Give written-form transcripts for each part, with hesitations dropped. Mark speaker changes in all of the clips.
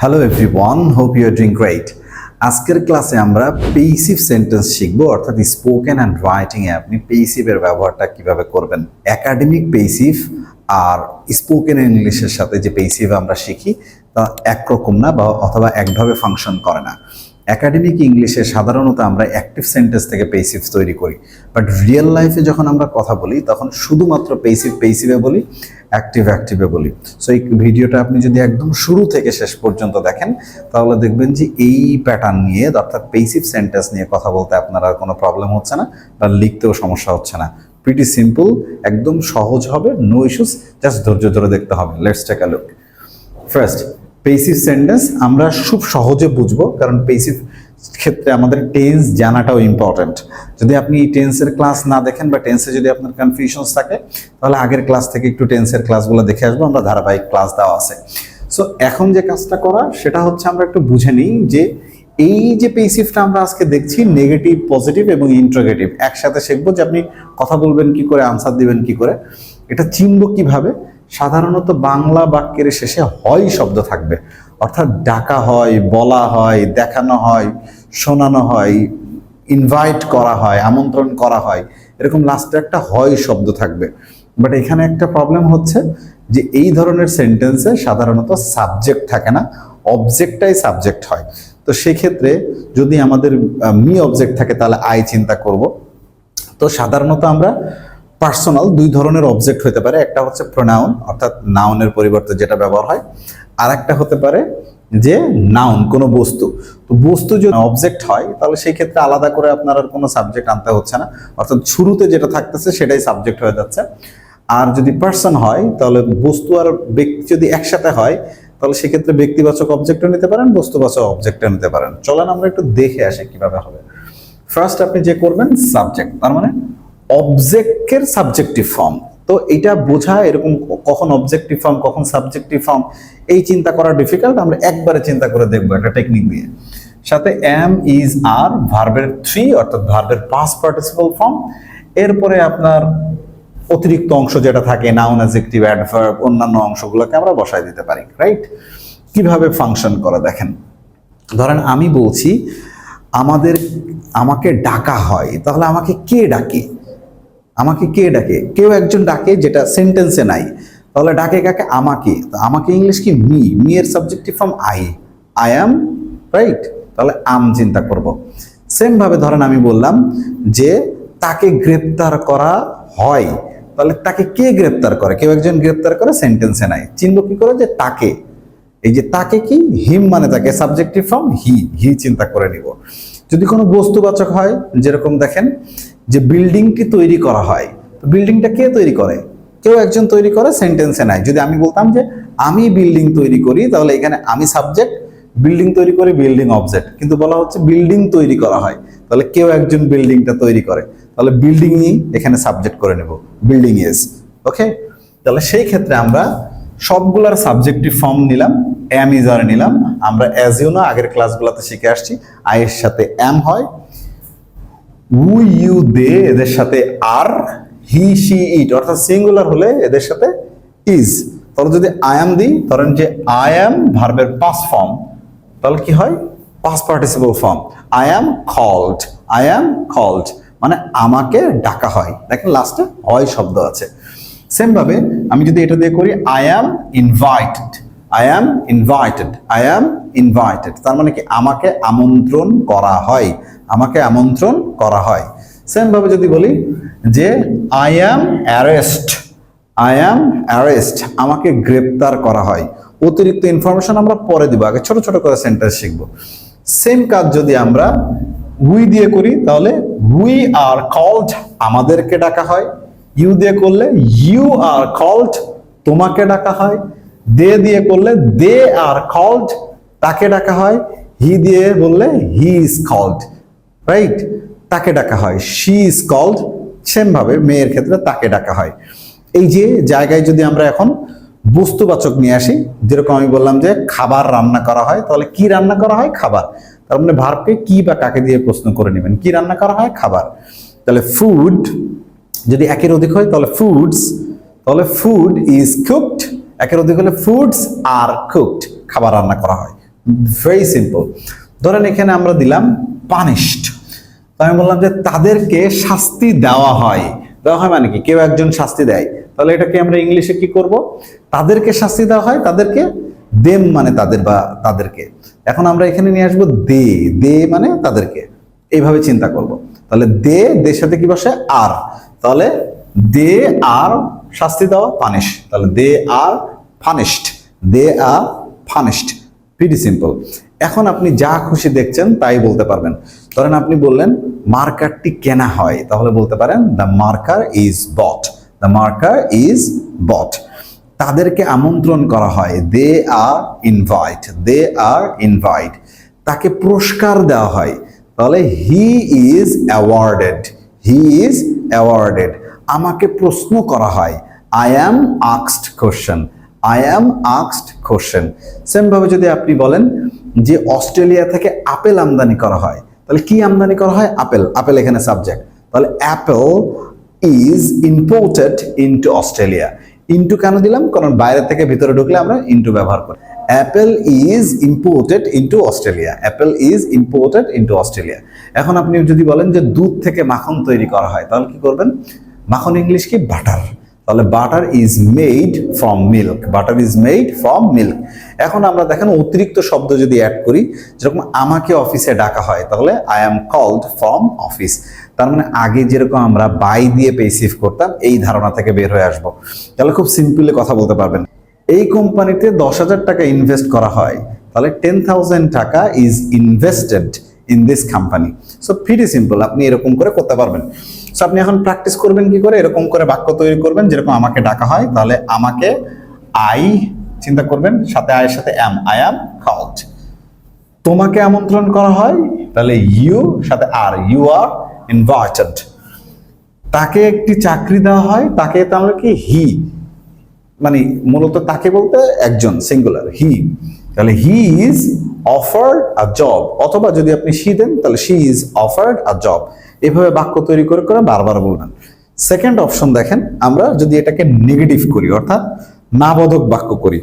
Speaker 1: Hello everyone, hope you are doing great. আজকের ক্লাসে আমরা পেইসিভ সেন্টেন্স শিখবো, অর্থাৎ স্পোকেন অ্যান্ড রাইটিং এ আপনি পেইসিভের ব্যবহারটা কিভাবে করবেন। একাডেমিক পেইসিভ আর স্পোকেন ইংলিশের সাথে যে পেইসিভ আমরা শিখি তা একরকম না, বা অথবা একভাবে ফাংশন করে না। একাডেমিক ইংলিশে সাধারণত আমরা অ্যাক্টিভ সেন্টেন্স থেকে পেইসিভ তৈরি করি, বাট রিয়েল লাইফে যখন আমরা কথা বলি তখন শুধুমাত্র পেইসিভে বলি, অ্যাক্টিভে বলি। সো এই ভিডিওটা আপনি যদি একদম শুরু থেকে শেষ পর্যন্ত দেখেন তাহলে দেখবেন যে এই প্যাটার্ন নিয়ে, অর্থাৎ পেইসিভ সেন্টেন্স নিয়ে কথা বলতে আপনার আর কোনো প্রবলেম হচ্ছে না, বা লিখতেও সমস্যা হচ্ছে না। প্রিটি সিম্পল, একদম সহজ হবে, নো ইস্যুস, জাস্ট ধৈর্য ধরে দেখতে হবে। Let's take a look. First, passive sentence আমরা খুব সহজে বুঝবো, কারণ পেইসিভ ক্ষেত্রে আমাদের টেন্স জানাটাও ইম্পর্টেন্ট। যদি আপনি টেন্সের ক্লাস না দেখেন বা টেন্সে যদি আপনার কনফিউশনস থাকে তাহলে আগের ক্লাস থেকে একটু টেন্সের ক্লাসগুলো দেখে আসবো, আমরা ধারাবাহিক ক্লাস দেওয়া আছে। সো এখন যে কাজটা করা সেটা হচ্ছে আমরা একটু বুঝে নিই যে এই যে পেইসিভটা আমরা আজকে দেখছি, নেগেটিভ, পজিটিভ এবং ইন্টারোগেটিভ একসাথে শিখবো, যে আপনি কথা বলবেন কি করে, আনসার দিবেন কি করে, এটা চিনব কিভাবে। সাধারণত বাংলা বাক্যের শেষে হয় শব্দ থাকবে, অর্থাৎ ডাকা হয়, বলা হয়, দেখানো হয়, শোনানো হয়, ইনভাইট করা হয়, আমন্ত্রণ করা হয়, এরকম লাস্টে একটা হয় শব্দ থাকবে। বাট এখানে একটা প্রবলেম হচ্ছে যে এই ধরনের সেন্টেন্সে সাধারণত সাবজেক্ট থাকে না, অবজেক্টটাই সাবজেক্ট হয়। তো সেক্ষেত্রে যদি আমাদের মি অবজেক্ট থাকে তাহলে আই চিন্তা করব। তো সাধারণত আমরা পার্সোনাল দুই ধরনের অবজেক্ট হতে পারে, একটা হচ্ছে প্রোনাউন, অর্থাৎ নাউনের পরিবর্তে যেটা ব্যবহার হয়, আর একটা হতে পারে যে নাউন, কোনো বস্তু। তো বস্তু যদি অবজেক্ট হয় তাহলে সেই ক্ষেত্রে আলাদা করে আপনার আর কোনো সাবজেক্ট আনতে হচ্ছে না, অর্থাৎ শুরুতে যেটা থাকতেছে সেটাই সাবজেক্ট হয়ে যাচ্ছে। আর যদি পার্সন হয় তাহলে বস্তু আর ব্যক্তি যদি একসাথে হয় তাহলে সেক্ষেত্রে ব্যক্তিবাচক অবজেক্টও নিতে পারেন, বস্তুবাচক অবজেক্টও নিতে পারেন। চলেন আমরা একটু দেখে আসি কিভাবে হবে। ফার্স্ট আপনি যে করবেন সাবজেক্ট, তার মানে অবজেক্টের সাবজেক্টিভ ফর্ম। তো এটা বোঝা, এরকম কখন অবজেক্টিভ ফর্ম কখন সাবজেক্টিভ ফর্ম এই চিন্তা করা ডিফিকাল্ট। আমরা একবারে চিন্তা করে দেখবো একটা টেকনিক দিয়ে। সাথে এম, ইজ, আর, ভার্বের থ্রি, অর্থাৎ ভার্বের পাস্ট পার্টিসিপল ফর্ম। এরপরে আপনার অতিরিক্ত অংশ যেটা থাকে, নাউন, অ্যাডজেক্টিভ, অ্যাডভার্ব, অন্যান্য অংশগুলোকে আমরা বসায় দিতে পারি। রাইট? কিভাবে ফাংশন করে দেখেন। ধরেন আমি বলছি আমাকে ডাকা হয়, তাহলে আমাকে কে ডাকে? আমাকে কে ডাকে? কেউ একজন ডাকে, যেটা সেন্টেন্সে নাই। তাহলে ডাকে কাকে? আমাকে। তো আমাকে ইংলিশ কি? মি এর subjective form I am. Right? তাহলে আম চিন্তা করব। সেম ভাবে ধরেন আমি বললাম যে তাকে গ্রেপ্তার করা হয়, তাহলে তাকে কে গ্রেপ্তার করে? কেউ একজন গ্রেপ্তার করে, সেন্টেন্সে নাই। চিনব কি করে যে তাকে? এই যে তাকে কি, হিম মানে তাকে, সাবজেক্টিভ ফর্ম হি চিন্তা করে নিব। যদি কোনো বস্তুবাচক হয়, যেরকম দেখেন যে বিল্ডিংটি তৈরি করা হয়, তো বিল্ডিংটা কে তৈরি করে? কেউ একজন তৈরি করে, সেন্টেন্সে নাই। যদি আমি বলতাম যে আমি বিল্ডিং তৈরি করি, তাহলে এখানে আমি সাবজেক্ট, বিল্ডিং তৈরি করি বিল্ডিং অবজেক্ট, কিন্তু বলা হচ্ছে বিল্ডিং তৈরি করা হয়, তাহলে কেউ একজন বিল্ডিংটা তৈরি করে, তাহলে বিল্ডিংই এখানে সাবজেক্ট করে নেব, বিল্ডিং ইজ। ওকে? তাহলে সেই ক্ষেত্রে আমরা সবগুলার সাবজেক্টিভ ফর্ম নিলাম, এম, ইজ, আর নিলাম। আমরা অ্যাজ ইউ নো আগের ক্লাসগুলোতে শিখে আসছি, আই এর সাথে এম হয়, উই, ইউ, দে এদের সাথে আর, হি, শি, ইট অর্থাৎ সিঙ্গুলার হলে এদের সাথে ইজ। তাহলে যদি আই এম দিই, ধরেন যে আই এম ভার্বের পাস্ট ফর্ম, তাহলে কি হয়? Past participle form. I am called, I am called মানে আমাকে ডাকা হয়। দেখেন লাস্টে হয় শব্দ আছে। সেম ভাবে আমি যদি এটা দিয়ে করি I am invited, I am invited, I am invited, তার মানে কি আমাকে আমন্ত্রণ করা হয়, আমাকে আমন্ত্রণ করা হয়। সেম ভাবে যদি বলি যে I M arrest, I am arrest আমাকে গ্রেপ্তার করা হয়। অতিরিক্ত ইনফরমেশন আমরা পরে দিব, আগে ছোট ছোট করে সেন্টেন্স শিখবো। সেম কাজ যদি আমরা উই দিয়ে করি, তাহলে উই আর কল্ড আমাদেরকে ডাকা হয়। ইউ দিয়ে করলে ইউ আর কল্ড তোমাকে ডাকা হয়। দে দিয়ে করলে দে আর কল্ড তাকে ডাকা হয়। হি দিয়ে বললে হি ইজ কল্ড, রাইট? তাকে ডাকা হয়। শি ইজ কল্ড, সেম ভাবে মেয়ের ক্ষেত্রে তাকে ডাকা হয়। এই যে জায়গায় যদি আমরা এখন বস্তুবাচক নিয়ে আসি, যেরকম আমি বললাম যে খাবার রান্না করা হয়, তাহলে কি রান্না করা হয়? খাবার। তার মানে ভার্বকে কি বা কাকে দিয়ে প্রশ্ন করে নেবেন, কি রান্না করা হয়? খাবার। তাহলে ফুড যদি একের অধিক হয় তাহলে ফুডস, তাহলে ফুড ইজ কুকড। একের অধিক হলে ফুডস আর কুকড, খাবার রান্না করা হয়। Very simple. ধরেন এখানে আমরা দিলাম পানিশড, তো আমি বললাম যে তাদেরকে শাস্তি দেওয়া হয়। দেওয়া হয় মানে কি, কেউ একজন শাস্তি দেয়, তাহলে এটাকে আমরা ইংলিশে কি করব, তাদেরকে শাস্তি দেওয়া হয়, তাদেরকে দেম মানে তাদের বা তাদেরকে। এখন আমরা এখানে নিয়ে আসবো দে, দে মানে তাদেরকে, এইভাবে চিন্তা করব। তাহলে দে, দের সাথে কি বসে আর, তাহলে দে আর শাস্তি দেওয়া পানিশ, তাহলে দে আর পানিশড, দে আর পানিশড, প্রিটি সিম্পল। এখন আপনি যা খুশি দেখছেন তাই বলতে পারবেন। ধরেন আপনি বললেন মার্কারটি কেনা হয়, তাহলে বলতে পারেন the marker is but, the marker is but. তাদেরকে আমন্ত্রণ করা হয়, দে আর ইনভাইট, দে আর ইনভাইট। তাকে পুরস্কার দেওয়া হয়, তাহলে he is awarded, he is awarded. আমাকে প্রশ্ন করা হয়, I am asked question, I am asked question. Same ভাবে যদি আপনি বলেন যে অস্ট্রেলিয়া থেকে আপেল আমদানি করা হয়, তাহলে কি আমদানি করা হয়, আপেল, আপেল এখানে সাবজেক্ট, তাহলে Apple is imported into Australia. Into কেন দিলাম, কারণ বাইরে থেকে ভিতরে ঢুকলে আমরা ইনটু ব্যবহার করি। Apple is imported into Australia, Apple is imported into Australia. এখন আপনি যদি বলেন যে দুধ থেকে মাখন তৈরি করা হয়, তাহলে কি করবেন, মাখন ইংলিশ কি, বাটার, তাহলে butter is made from milk, butter is made from milk. এখন আমরা দেখেন অতিরিক্ত শব্দ যদি অ্যাড করি, যেরকম আমাকে অফিসে ডাকা হয়, তাহলে I am called from office. তার মানে আগে যেরকম আমরা বাই দিয়ে পেসিভ করতাম, এই ধারণা থেকে বের হয়ে আসবো। তাহলে খুব সিম্পলি কথা বলতে পারবেন, এই কোম্পানিতে 10,000 টাকা ইনভেস্ট করা হয়, তাহলে 10,000 টাকা is invested in this company. So pretty simple, আপনি এরকম করে করতে পারবেন। সো আপনি এখন প্র্যাকটিস করবেন কি করে, এরকম করে বাক্য তৈরি করবেন, যেরকম আমাকে ডাকা হয়, তাহলে আমাকে আই চিন্তা করবেন, সাথে আয়ের সাথে অ্যাম, আই অ্যাম কল্ড। তোমাকে আমন্ত্রণ করা হয়, তাহলে ইউ সাথে আর, ইউ আর ইনভাইটেড। তাকে একটি চাকরি দেওয়া হয়, তাকে তাহলে কি, হি, মানে মূলত তাকে বলতে একজন, সিঙ্গুলার, হি, তাহলে he is offered a job, অথবা যদি আপনি শি দেন তাহলে she is offered a job. এভাবে বাক্য তৈরি করে করে বারবার বলবেন। সেকেন্ড অপশন দেখেন, আমরা যদি এটাকে নেগেটিভ করি, অর্থাৎ নাবোধক বাক্য করি,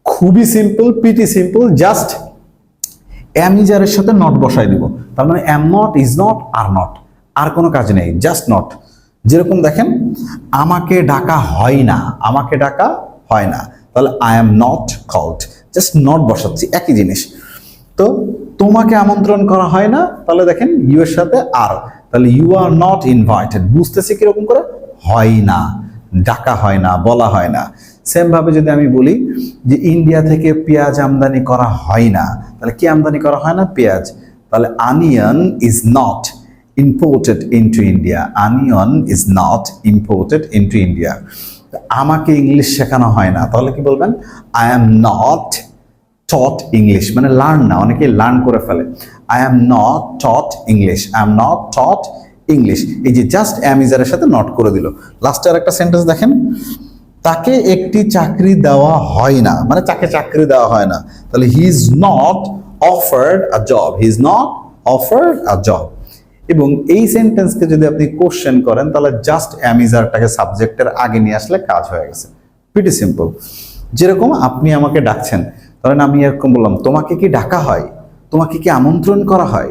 Speaker 1: খুবই simple, pretty simple, just am is are এর সাথে নট বসাই দিব। তার মানে am not, is not, are not, আর কোনো কাজ নেই, জাস্ট নট। যেরকম দেখেন আমাকে ডাকা হয় না, আমাকে ডাকা হয় না, তাহলে I am not called, just not বসাচ্ছি, একই জিনিস। তো তোমাকে আমন্ত্রণ করা হয় না, তাহলে দেখেন ইউ এর সাথে আর, তাহলে ইউ আর নট ইনভাইটেড। বুঝতেছি কিরকম করে, হয় না, ডাকা হয় না, বলা হয় না। সেম ভাবে যদি আমি বলি যে ইন্ডিয়া থেকে পেঁয়াজ আমদানি করা হয় না, তাহলে কি আমদানি করা হয় না, পেঁয়াজ, তাহলে onion is not imported into India, onion is not imported into India। আমাকে ইংলিশ শেখানো হয় না, তাহলে কি বলবেন, I am not taught English, মানে লার্ন না, অনেকে লার্ন করে ফেলে, I am not taught English, I am not taught English। এই যে জাস্ট am is এর সাথে নট করে দিল। লাস্টে আর একটা সেন্টেন্স দেখেন, তাকে একটি চাকরি দেওয়া হয় না, মানে তাকে চাকরি দেওয়া হয় না, তাহলে he is not offered a job, he is not offered a job। এবং এই সেন্টেন্সকে যদি আপনি কোশ্চেন করেন, তাহলে জাস্ট অ্যামিজারটাকে সাবজেক্টের আগে নিয়ে আসলে কাজ হয়ে গেছে, প্রিটি সিম্পল। যেরকম আপনি আমাকে ডাকছেন, ধরেন আমি এরকম বললাম, তোমাকে কি ডাকা হয়, তোমাকে কি আমন্ত্রণ করা হয়।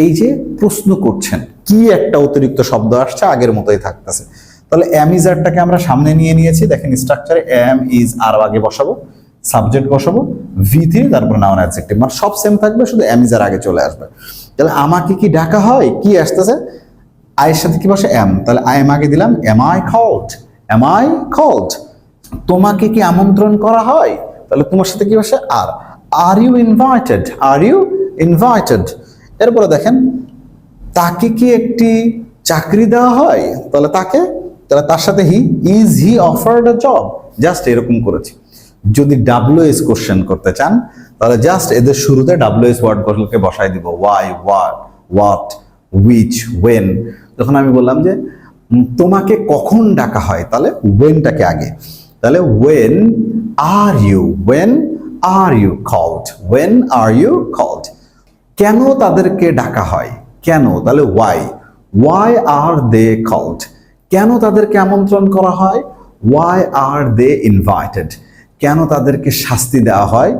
Speaker 1: এই যে প্রশ্ন করছেন, কি একটা অতিরিক্ত শব্দ আসছে, আগের মতোই থাকতেছে, তাহলে অ্যামিজারটাকে আমরা সামনে নিয়ে নিয়েছি। দেখেন স্ট্রাকচারে এম ইজ আর আগে বসাবো, সাবজেক্ট বসাবো, V3, তারপর নাউন অ্যাডজেক্টিভ, মানে সব সেম থাকবে, শুধু অ্যামিজার আগে চলে আসবে। তাহলে আমাকে কি ডাকা হয়, কি আসতেছে, আয়ের সাথে কি বসে, এম, তাহলে আই এম আগে দিলাম, am I called, am I called. তোমাকে কি আমন্ত্রণ করা হয়, তাহলে তোমার সাথে কি বসে, are you invited, are you invited. এরপরে দেখেন তাকে কি একটি চাকরি দেওয়া হয়, তাহলে তাকে, তাহলে তার সাথে he, is he offered a job, just এরকম করেছি। যদি WS কোশ্চেন করতে চান, তাহলে জাস্ট এদের শুরুতে WS ওয়ার্ডগুলোকে বসাই দিব, ওয়াই, হোয়াট, উইচ, ওয়েন। যখন আমি বললাম যে তোমাকে কখন ডাকা হয়, তাহলে ওয়েনটাকে আগে, তাহলে when are you called, when are you called. কেন তাদেরকে ডাকা হয়, কেন, তাহলে ওয়াই আর দে কল্ড। কেন তাদেরকে আমন্ত্রণ করা হয়, ওয়াই আর দে ইনভাইটেড। কেন তাদেরকে শাস্তি দেওয়া হয়,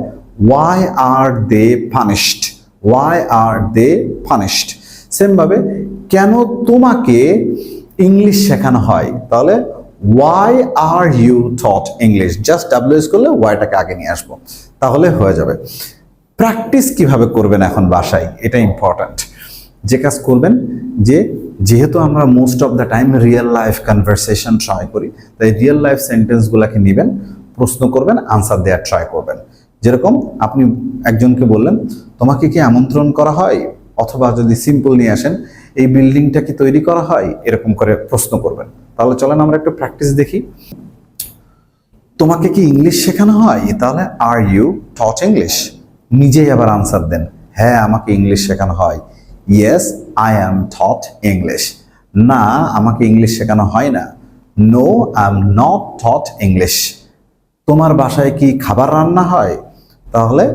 Speaker 1: why are they punished? Why are they punished? Same ভাবে কেন তোমাকে ইংলিশ শেখানো হয়? তাহলে why are you taught English? Just WS করলে ওয়াইটাকে আগে নিয়ে আসবো, তাহলে হয়ে যাবে। প্র্যাকটিস কিভাবে করবেন এখন বাসায়, এটা ইম্পর্ট্যান্ট। যে কাজ করবেন, যেহেতু আমরা most of the time real life conversation try করি, তাই রিয়েল লাইফ সেন্টেন্সগুলোকে নেবেন, প্রশ্ন করবেন, আনসার দেওয়ার ট্রাই করবেন। যেরকম আপনি একজনকে বললেন, তোমাকে কি আমন্ত্রণ করা হয়? অথবা যদি সিম্পল নিয়ে আসেন, এই বিল্ডিংটা কি তৈরি করা হয়? এরকম করে প্রশ্ন করবেন। তাহলে চলেন আমরা একটু প্র্যাকটিস দেখি। তোমাকে কি ইংলিশ শেখানো হয়? তাহলে আর ইউ টট ইংলিশ? নিজেই আবার আনসার দেন, হ্যাঁ আমাকে ইংলিশ শেখানো হয়। Yes I am taught English. না, আমাকে ইংলিশ শেখানো হয় না। No I am not taught English. তোমার বাসায় কি খাবার রান্না হয়? তাহলে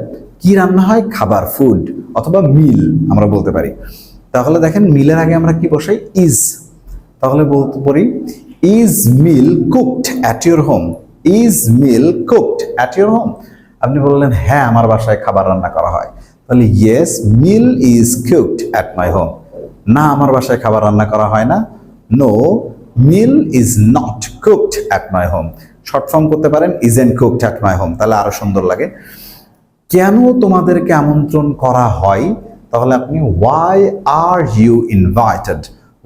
Speaker 1: কি রান্না হয়? খাবার, ফুড, অথবা মিল আমরা বলতে পারি। তাহলে দেখেন মিলের আগে আমরা কি বসাই? ইজ। তাহলে বলতে পারি is meal cooked at your home? Is meal cooked at your home? আপনি বললেন হ্যাঁ আমার বাসায় খাবার রান্না করা হয়। তাহলে yes meal is cooked at my home. না, আমার বাসায় খাবার রান্না করা হয় না। No meal is not cooked at my home. Short form করতে পারেন isn't cooked at my home, তাহলে আরো সুন্দর লাগে। কেন তোমাদেরকে আমন্ত্রণ করা হয়? তাহলে আপনি why are you invited?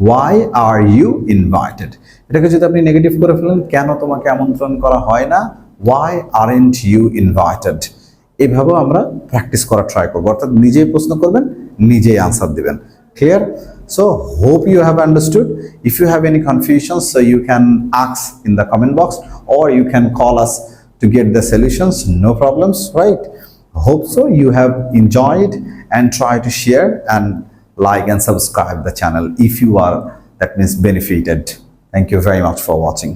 Speaker 1: Why are you invited? এটাকে যদি আপনি নেগেটিভ করে ফেলেন, কেন তোমাকে আমন্ত্রণ করা হয় না? Why aren't you invited? এইভাবেও আমরা প্র্যাকটিস করা ট্রাই করবো, অর্থাৎ নিজেই প্রশ্ন করবেন, নিজেই আনসার দিবেন। Clear? So hope you have understood. If you have any confusions, so you can ask in the comment box or you can call us to get the solutions. No problems, right? Hope so you have enjoyed, and try to share and like and subscribe the channel if you are, that means, benefited. Thank you very much for watching.